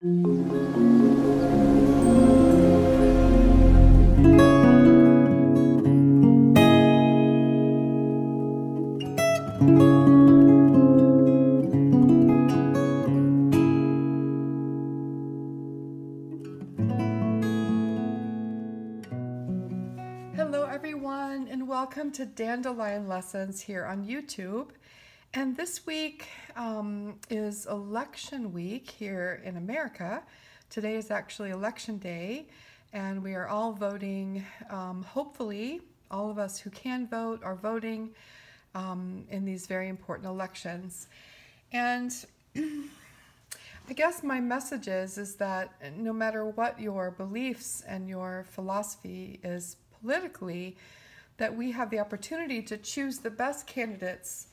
Hello everyone, and welcome to Dandelion Lessons here on YouTube. And this week is election week here in America. Today is actually election day, and we are all voting. Hopefully, all of us who can vote are voting in these very important elections. And I guess my message is that no matter what your beliefs and your philosophy is politically, that we have the opportunity to choose the best candidates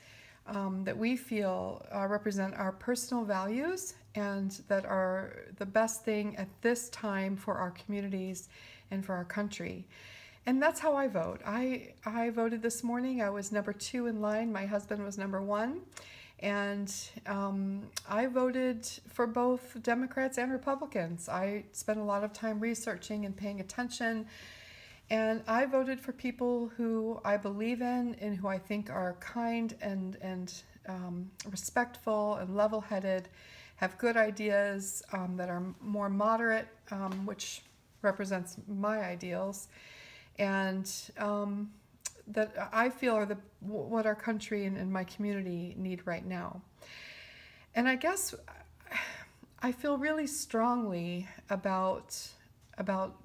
that we feel represent our personal values and that are the best thing at this time for our communities and for our country. And that's how I vote. I voted this morning. I was number 2 in line. My husband was number 1. And I voted for both Democrats and Republicans. I spent a lot of time researching and paying attention. And I voted for people who I believe in and who I think are kind and respectful and level-headed, have good ideas that are more moderate, which represents my ideals, and that I feel are what our country and my community need right now. And I guess I feel really strongly about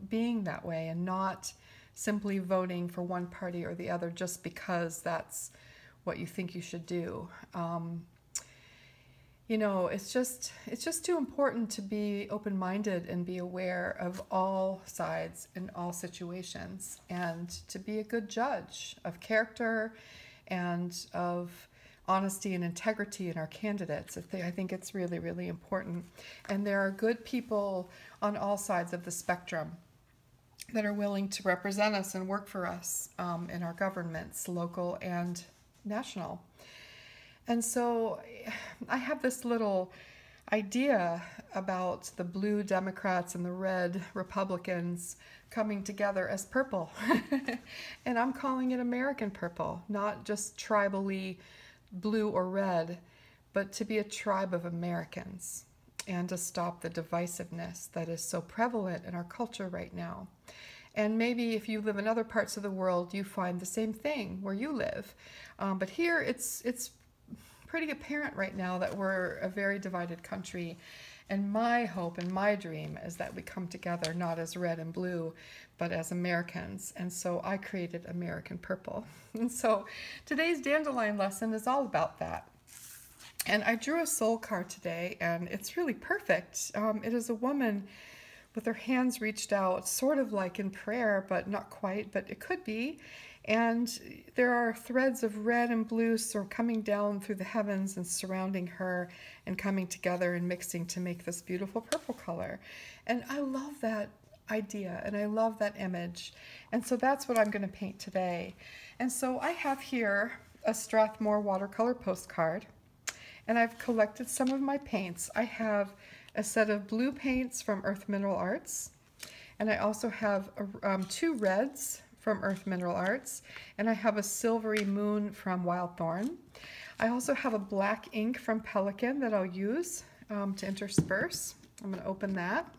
being that way and not simply voting for one party or the other just because that's what you think you should do. You know, it's just too important to be open-minded and be aware of all sides in all situations, and to be a good judge of character and of honesty and integrity in our candidates. I think it's really, really important. And there are good people on all sides of the spectrum that are willing to represent us and work for us in our governments, local and national. And so I have this little idea about the blue Democrats and the red Republicans coming together as purple. And I'm calling it American purple, not just tribally blue or red, but to be a tribe of Americans and to stop the divisiveness that is so prevalent in our culture right now. And maybe if you live in other parts of the world, you find the same thing where you live. But here it's pretty apparent right now that we're a very divided country. And my hope and my dream is that we come together not as red and blue, but as Americans. And so I created American Purple. And so today's Dandelion lesson is all about that. And I drew a soul card today, and it's really perfect. It is a woman with her hands reached out, sort of like in prayer, but not quite, but it could be. And there are threads of red and blue sort of coming down through the heavens and surrounding her and coming together and mixing to make this beautiful purple color. And I love that idea, and I love that image. And so that's what I'm going to paint today. And so I have here a Strathmore watercolor postcard, and I've collected some of my paints. I have a set of blue paints from Earth Mineral Arts, and I also have 2 reds from Earth Mineral Arts, and I have a silvery moon from Wild Thorn. I also have a black ink from Pelican that I'll use to intersperse. I'm going to open that.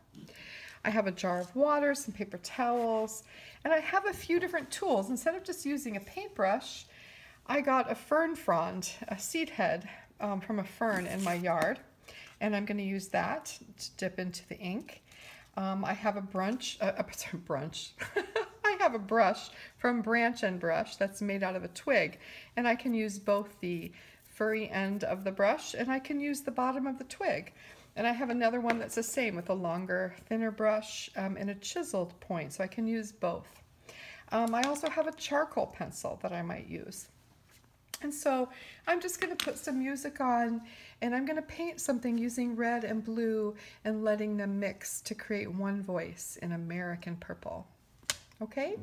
I have a jar of water, some paper towels, and I have a few different tools. Instead of just using a paintbrush, I got a fern frond, a seed head from a fern in my yard, and I'm going to use that to dip into the ink. I have a I have a brush from Branch and Brush that's made out of a twig, and I can use both the furry end of the brush and I can use the bottom of the twig. And I have another one that's the same with a longer, thinner brush and a chiseled point, so I can use both. I also have a charcoal pencil that I might use. And so I'm just going to put some music on, and I'm going to paint something using red and blue and letting them mix to create one voice in American Purple. Okay?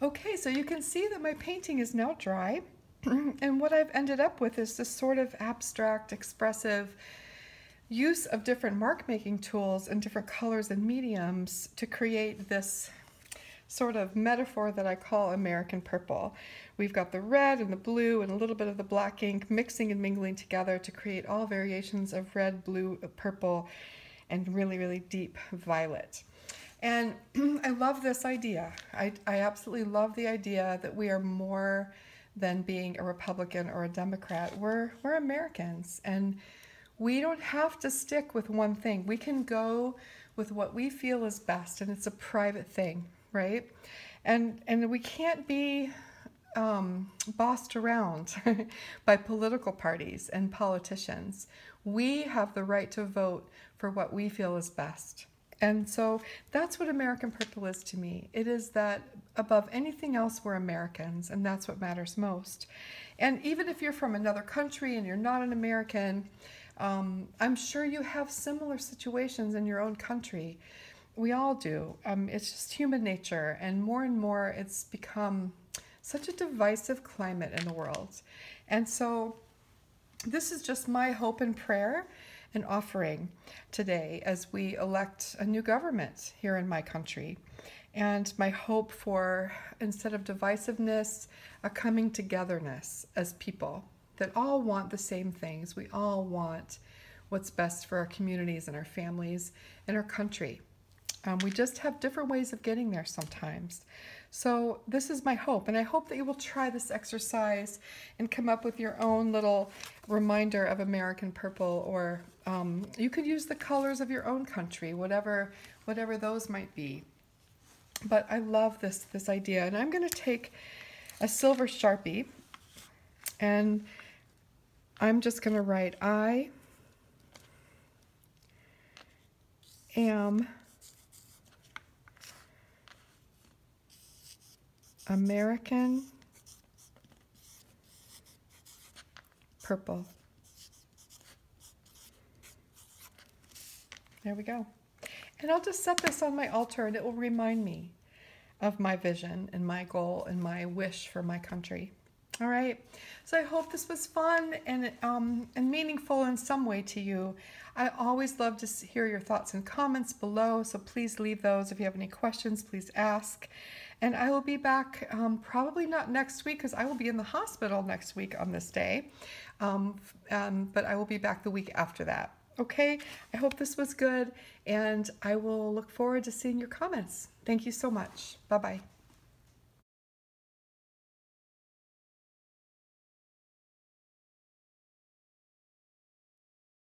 Okay, so you can see that my painting is now dry, and what I've ended up with is this sort of abstract, expressive use of different mark making tools and different colors and mediums to create this sort of metaphor that I call American purple. We've got the red and the blue and a little bit of the black ink mixing and mingling together to create all variations of red, blue, purple, and really, really deep violet. And I love this idea. I absolutely love the idea that we are more than being a Republican or a Democrat. We're Americans, and we don't have to stick with one thing. We can go with what we feel is best, and it's a private thing, right? And we can't be bossed around by political parties and politicians. We have the right to vote for what we feel is best. And so that's what American purple is to me. It is that above anything else, we're Americans, and that's what matters most. And even if you're from another country and you're not an American, I'm sure you have similar situations in your own country. We all do. It's just human nature, and more it's become such a divisive climate in the world. And so this is just my hope and prayer and offering today as we elect a new government here in my country. And my hope for, instead of divisiveness, a coming togetherness as people that all want the same things. We all want what's best for our communities and our families and our country. We just have different ways of getting there sometimes. So this is my hope, and I hope that you will try this exercise and come up with your own little reminder of American purple, or you could use the colors of your own country, whatever those might be. But I love this idea, and I'm going to take a silver Sharpie, and I'm just going to write, I am American purple. There we go. And I'll just set this on my altar, and it will remind me of my vision and my goal and my wish for my country. All right. So I hope this was fun and meaningful in some way to you. I always love to hear your thoughts and comments below, so please leave those. If you have any questions, please ask. And I will be back probably not next week, because I will be in the hospital next week on this day, but I will be back the week after that. Okay, I hope this was good, and I will look forward to seeing your comments. Thank you so much. Bye-bye.